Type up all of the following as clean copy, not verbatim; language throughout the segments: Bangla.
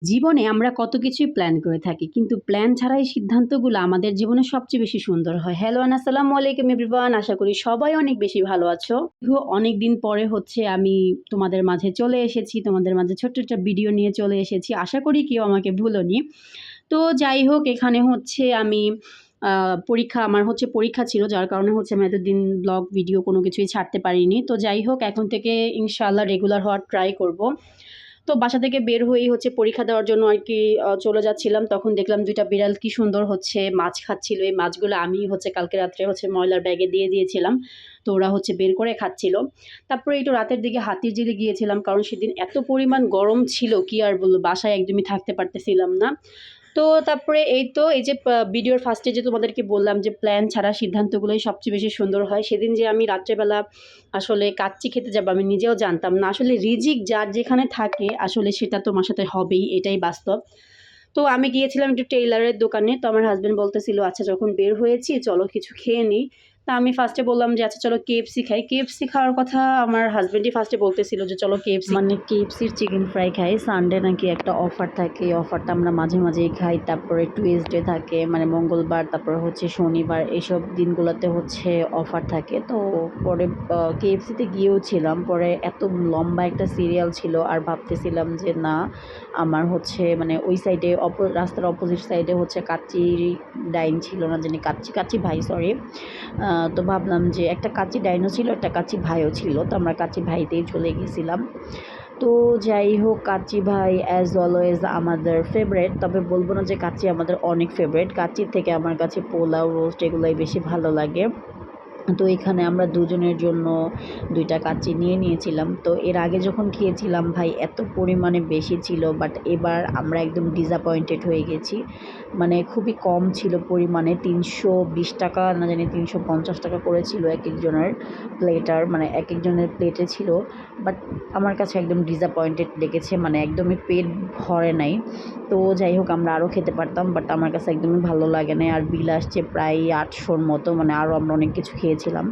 জীবনে আমরা কত কিছুই প্ল্যান করে থাকি। কিন্তু প্ল্যান ছাড়া এই সিদ্ধান্তগুলো আমাদের জীবনে সবচেয়ে বেশি সুন্দর হয়। হ্যালো আসসালামু আলাইকুম এভরিওয়ান। আশা করি সবাই অনেক বেশি ভালো আছো। অনেকদিন পরে আমি তোমাদের মাঝে চলে এসেছি। তোমাদের মাঝে ছোট্ট একটা ভিডিও নিয়ে চলে এসেছি। আশা করি কেউ আমাকে ভুলোনি। তো যাই হোক এখানে আমি আমার পরীক্ষা ছিল, যার কারণে আমি এতদিন ব্লগ ভিডিও কোনো কিছুই ছাড়তে পারিনি। তো যাই হোক এখন থেকে ইনশাআল্লাহ রেগুলার হওয়ার ট্রাই করব। তো বাসা থেকে বের হয়েই পরীক্ষা দেওয়ার জন্য আরকি চলে যাচ্ছিলাম। তখন দেখলাম ২ টা বিড়াল কি সুন্দর মাছ খাচ্ছিল। এই মাছগুলো আমি কালকে রাত্রে ময়লার ব্যাগে দিয়ে দিয়েছিলাম। তো ওরা বের করে খাচ্ছিল। তারপরে একটু রাতের দিকে হাতিরঝিলে গিয়েছিলাম। কারণ সেদিন এত পরিমাণ গরম ছিল, কি আর বলব, বাসায় একদমই থাকতে পারতেছিলাম না। তো তারপরে এই যে ভিডিওর ফার্স্টে যে তোমাদেরকে বললাম যে প্ল্যান ছাড়া সিদ্ধান্তগুলোই সবচেয়ে বেশি সুন্দর হয়। সেদিন যে আমি রাত্রেবেলা কাচ্চি খেতে যাবো আমি নিজেও জানতাম না। আসলে রিজিক যার যেখানে থাকে আসলে সেটা তোমার সাথে হবেই, এটাই বাস্তব। তো আমি গিয়েছিলাম একটু টেইলারের দোকানে। তো আমার হাসব্যান্ড বলতেছিল, "আচ্ছা যখন বের হয়েছি চলো কিছু খেয়ে নিই।" তা আমি ফার্স্টে বললাম যে, "আচ্ছা চলো KFC খাই।" KFC খাওয়ার কথা আমার হাসব্যান্ডই ফার্স্টে বলতেছিল যে, "চলো KFC।" মানে KFCর চিকেন ফ্রাই খাই। সানডে নাকি একটা অফার থাকে। এই অফারটা আমরা মাঝে, মাঝেই খাই। তারপরে টুইসডে থাকে, মানে মঙ্গলবার, তারপরে শনিবার, এসব দিনগুলোতে অফার থাকে। তো পরে KFCতে গিয়েও ছিলাম। পরে এত লম্বা একটা সিরিয়াল ছিল আর ভাবতেছিলাম যে না, আমার মানে ওই সাইডে রাস্তার অপোজিট সাইডে কাচ্চি ডাইন ছিল না জানি, কাচ্চি ভাই, সরি। তো ভাবলাম যে একটা কাচ্চি ডাইনও ছিল, একটা কাচ্চি ভাইও ছিল। তো আমরা কাচ্চি ভাইতেই চলে গেছিলাম। তো যাই হোক, কাচ্চি ভাই অ্যাজ অলওয়েজ আমাদের ফেভারেট। তবে বলব না যে কাচ্চি আমাদের অনেক ফেভারেট। কাচ্চির থেকে আমার কাছে পোলাও, রোস্ট এগুলাই বেশি ভালো লাগে। তো এখানে আমরা দুজনের জন্য ২ টা কাচ্চি নিয়ে নিয়েছিলাম। তো এর আগে যখন খেয়েছিলাম ভাই এত পরিমাণে বেশি ছিল, বাট এবার আমরা একদম ডিসঅ্যাপয়েন্টেড হয়ে গেছি। মানে খুবই কম ছিল পরিমাণে, ৳৩২০ না জানি ৳৩৫০ করে ছিল একেকজনের প্লেটার, মানে একেকজনের প্লেটে ছিল। বাট আমার কাছে একদম ডিসঅ্যাপয়েন্টেড লেগেছে, মানে একদমই পেট ভরে নাই। তো যাই হোক আমরা আরও খেতে পারতাম, বাট আমার কাছে একদমই ভালো লাগে নাই। আর বিল আসছে প্রায় ৮০০-র মতো, মানে আরও আমরা অনেক কিছু খেয়েছিলাম।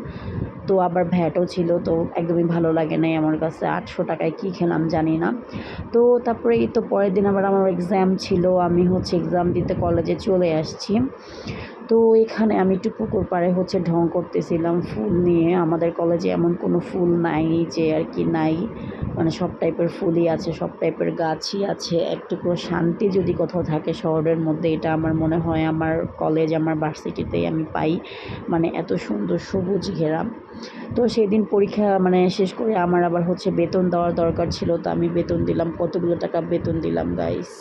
তো আবার ভ্যাটও ছিল, তো একদমই ভালো লাগে নাই আমার কাছে। ৳৮০০ কী খেলাম জানি না। তো তারপরে এই তো পরের দিন আবার আমার এক্সাম ছিল। আমি এক্সাম দিতে কলেজে চলে আসছি। তো এখানে আমি একটু পুকুর পাড়ে ঢং করতেছিলাম ফুল নিয়ে। আমাদের কলেজে এমন কোনো ফুল নাই যে আর কি নাই, মানে সব টাইপের ফুলই আছে, সব টাইপের গাছই আছে। একটুকু শান্তি যদি কোথাও থাকে শহরের মধ্যে, এটা আমার মনে হয় আমার কলেজ, আমার ভার্সিটিতেই আমি পাই। মানে এত সুন্দর সবুজ ঘেরা। তো সেদিন পরীক্ষা শেষ করে আমার আবার বেতন দেওয়ার দরকার ছিল। তো আমি বেতন দিলাম, কতগুলো টাকা বেতন দিলাম গাইস।